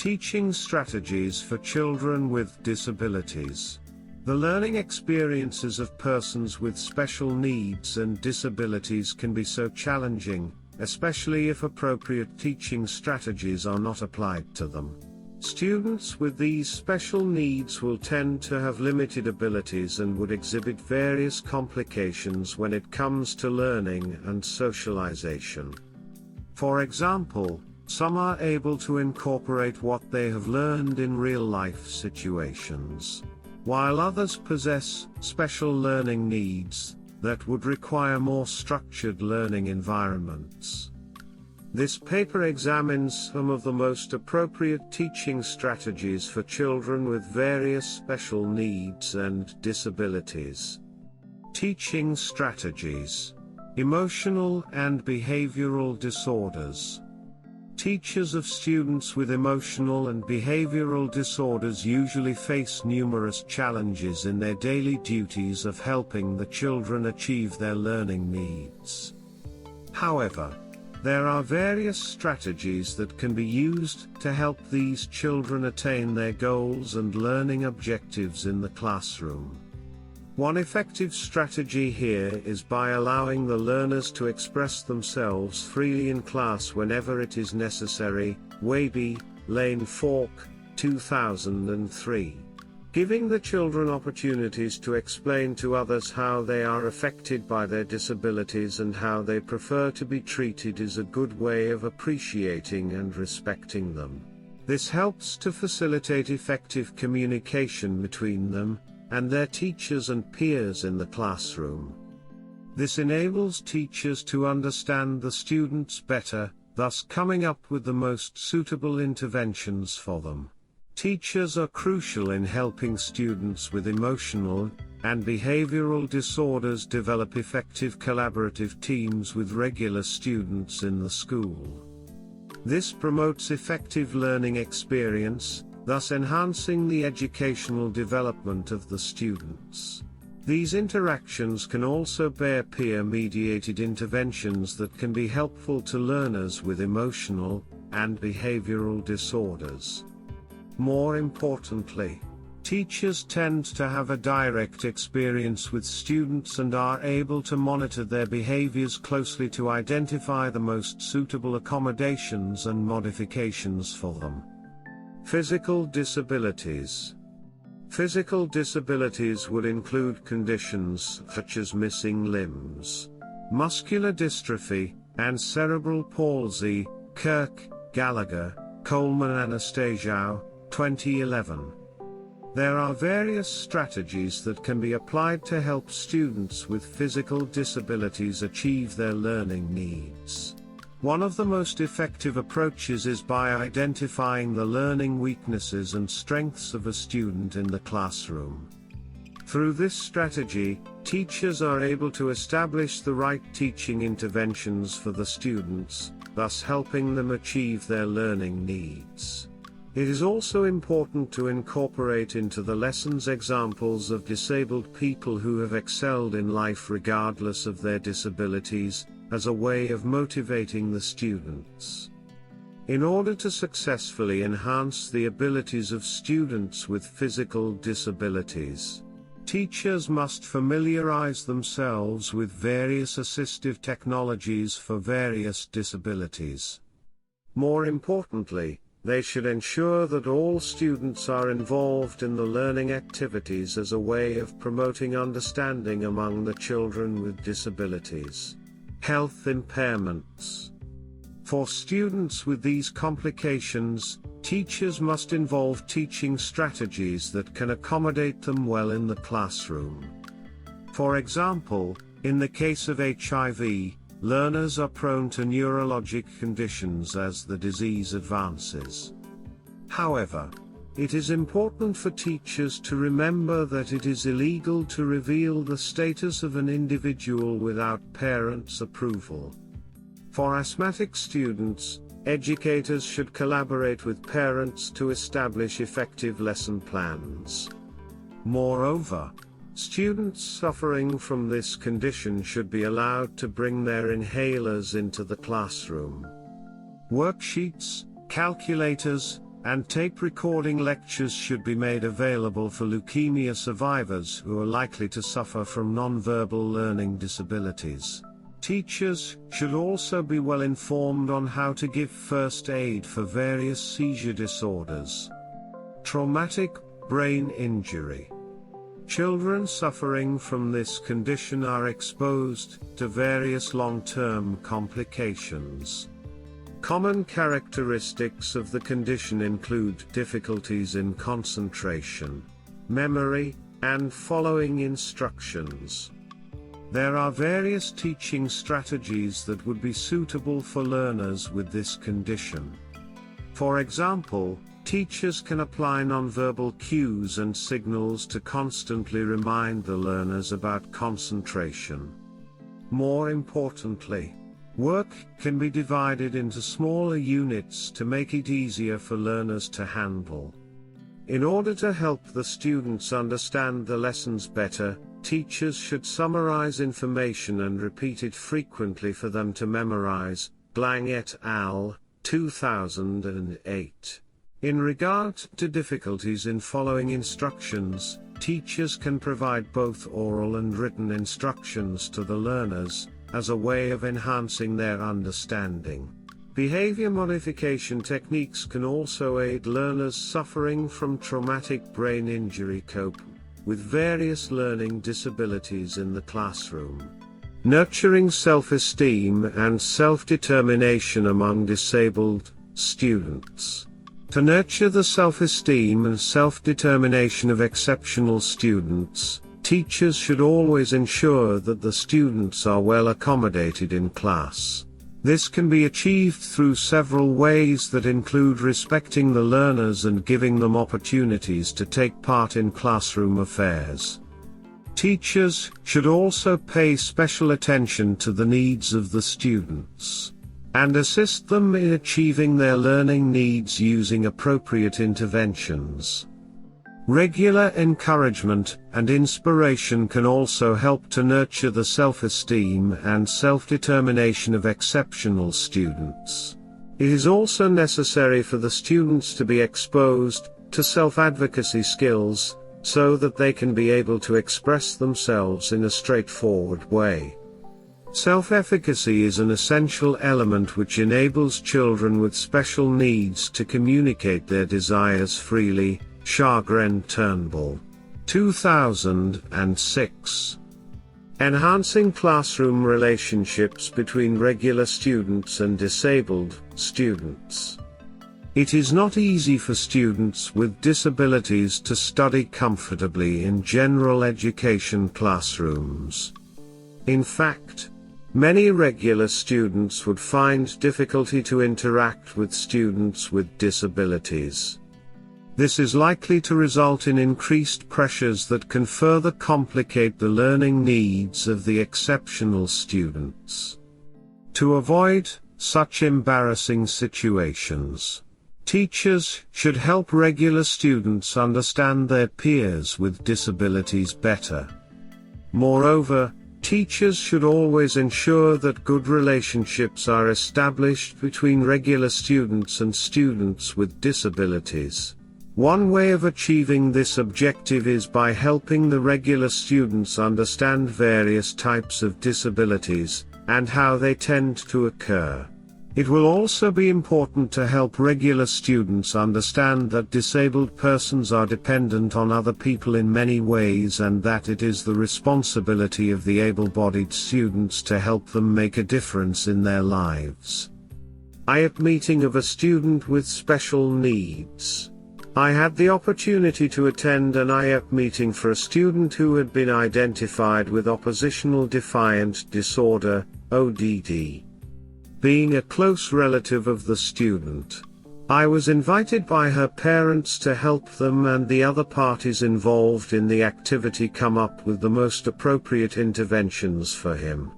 Teaching strategies for children with disabilities. The learning experiences of persons with special needs and disabilities can be so challenging, especially if appropriate teaching strategies are not applied to them. Students with these special needs will tend to have limited abilities and would exhibit various complications when it comes to learning and socialization. For example, some are able to incorporate what they have learned in real-life situations, while others possess special learning needs that would require more structured learning environments. This paper examines some of the most appropriate teaching strategies for children with various special needs and disabilities. Teaching strategies. Emotional and behavioral disorders. Teachers of students with emotional and behavioral disorders usually face numerous challenges in their daily duties of helping the children achieve their learning needs. However, there are various strategies that can be used to help these children attain their goals and learning objectives in the classroom. One effective strategy here is by allowing the learners to express themselves freely in class whenever it is necessary. Waby, Lane Falk, 2003. Giving the children opportunities to explain to others how they are affected by their disabilities and how they prefer to be treated is a good way of appreciating and respecting them. This helps to facilitate effective communication between them and their teachers and peers in the classroom. This enables teachers to understand the students better, thus coming up with the most suitable interventions for them. Teachers are crucial in helping students with emotional and behavioral disorders develop effective collaborative teams with regular students in the school. This promotes effective learning experience, thus enhancing the educational development of the students. These interactions can also bear peer-mediated interventions that can be helpful to learners with emotional and behavioral disorders. More importantly, teachers tend to have a direct experience with students and are able to monitor their behaviors closely to identify the most suitable accommodations and modifications for them. Physical disabilities. Physical disabilities would include conditions such as missing limbs, muscular dystrophy, and cerebral palsy. Kirk, Gallagher, Coleman Anastasiou, 2011. There are various strategies that can be applied to help students with physical disabilities achieve their learning needs. One of the most effective approaches is by identifying the learning weaknesses and strengths of a student in the classroom. Through this strategy, teachers are able to establish the right teaching interventions for the students, thus helping them achieve their learning needs. It is also important to incorporate into the lessons examples of disabled people who have excelled in life regardless of their disabilities, as a way of motivating the students. In order to successfully enhance the abilities of students with physical disabilities, teachers must familiarize themselves with various assistive technologies for various disabilities. More importantly, they should ensure that all students are involved in the learning activities as a way of promoting understanding among the children with disabilities. Health impairments. For students with these complications, teachers must involve teaching strategies that can accommodate them well in the classroom. For example, in the case of HIV, learners are prone to neurologic conditions as the disease advances. However, it is important for teachers to remember that it is illegal to reveal the status of an individual without parents' approval. For asthmatic students, educators should collaborate with parents to establish effective lesson plans. Moreover, students suffering from this condition should be allowed to bring their inhalers into the classroom. Worksheets, calculators, and tape recording lectures should be made available for leukemia survivors who are likely to suffer from nonverbal learning disabilities. Teachers should also be well informed on how to give first aid for various seizure disorders. Traumatic brain injury. Children suffering from this condition are exposed to various long-term complications. Common characteristics of the condition include difficulties in concentration, memory, and following instructions. There are various teaching strategies that would be suitable for learners with this condition. For example, teachers can apply nonverbal cues and signals to constantly remind the learners about concentration. More importantly, work can be divided into smaller units to make it easier for learners to handle. In order to help the students understand the lessons better, teachers should summarize information and repeat it frequently for them to memorize. Blang et al., 2008. In regard to difficulties in following instructions, teachers can provide both oral and written instructions to the learners, as a way of enhancing their understanding. Behavior modification techniques can also aid learners suffering from traumatic brain injury cope with various learning disabilities in the classroom. Nurturing self-esteem and self-determination among disabled students. To nurture the self-esteem and self-determination of exceptional students, teachers should always ensure that the students are well accommodated in class. This can be achieved through several ways that include respecting the learners and giving them opportunities to take part in classroom affairs. Teachers should also pay special attention to the needs of the students and assist them in achieving their learning needs using appropriate interventions. Regular encouragement and inspiration can also help to nurture the self-esteem and self-determination of exceptional students. It is also necessary for the students to be exposed to self-advocacy skills, so that they can be able to express themselves in a straightforward way. Self-efficacy is an essential element which enables children with special needs to communicate their desires freely. Shagren Turnbull, 2006. Enhancing classroom relationships between regular students and disabled students. It is not easy for students with disabilities to study comfortably in general education classrooms. In fact, many regular students would find difficulty to interact with students with disabilities. This is likely to result in increased pressures that can further complicate the learning needs of the exceptional students. To avoid such embarrassing situations, teachers should help regular students understand their peers with disabilities better. Moreover, teachers should always ensure that good relationships are established between regular students and students with disabilities. One way of achieving this objective is by helping the regular students understand various types of disabilities, and how they tend to occur. It will also be important to help regular students understand that disabled persons are dependent on other people in many ways, and that it is the responsibility of the able-bodied students to help them make a difference in their lives. IAP meeting of a student with special needs. I had the opportunity to attend an IAP meeting for a student who had been identified with oppositional defiant disorder, ODD. Being a close relative of the student, I was invited by her parents to help them and the other parties involved in the activity come up with the most appropriate interventions for him.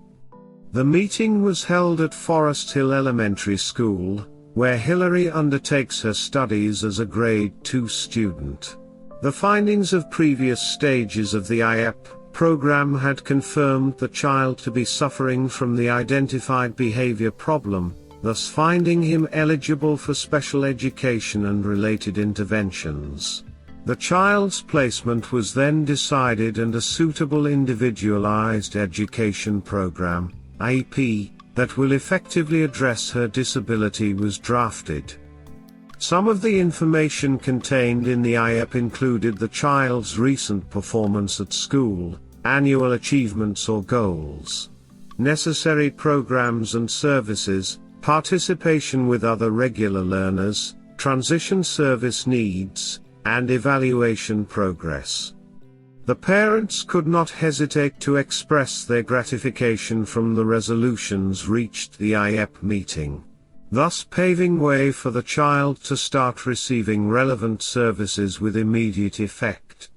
The meeting was held at Forest Hill Elementary School, where Hilary undertakes her studies as a Grade 2 student. The findings of previous stages of the IAP program had confirmed the child to be suffering from the identified behavior problem, thus finding him eligible for special education and related interventions. The child's placement was then decided and a suitable individualized education program, IEP, that will effectively address her disability was drafted. Some of the information contained in the IEP included the child's recent performance at school, annual achievements or goals, necessary programs and services, participation with other regular learners, transition service needs, and evaluation progress. The parents could not hesitate to express their gratification from the resolutions reached at the IEP meeting, thus paving way for the child to start receiving relevant services with immediate effect.